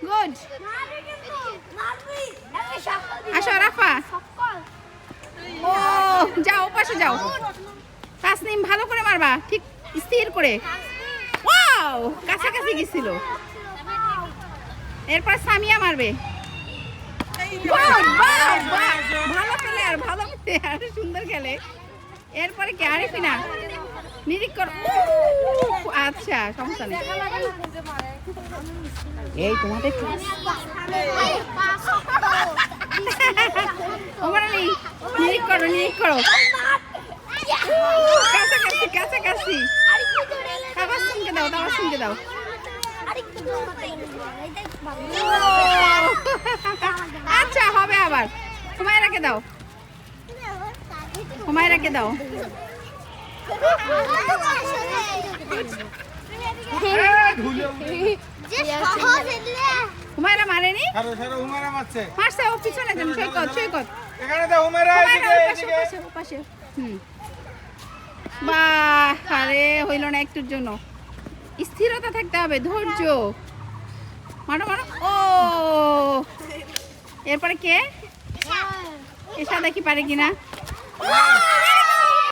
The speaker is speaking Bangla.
গুড। আসো রাফা। ও যাও পাশে যাও। তাসনিম ভালো করে মারবা, ঠিক স্থির করে। ওয়াও কাছাকাছি গেছিল। এরপর সামিয়া মারবে। ভালো প্লেয়ার, ভালো প্লেয়ার, সুন্দর খেলে। এরপরে কে? আরিফিনা নিরীক্ষণ। আচ্ছা সমস্যা নেই। এই তোমাদের ওমর আলী নিরীক্ষ করো, নিরীক্ষ করো। কাছাকাছি কাছাকাছি। তাবাসসুমকে দাও, তাবাসসুমকে দাও। আচ্ছা হবে আবার। হুমায়রাকে দাও, হুমায়রাকে দাও। হুমায়রা মারেনি? মারছে ও পিছনে যান। সৈকত, সৈকত এখানে দাও হুমায়রা, পাশে পাশে। বাহ, আরে হইল না একটুর জন্য। স্থিরতা থাকতে হবে, ধৈর্য। মারো মারো। ও এরপরে কে? এসা দেখি পারে কিনা।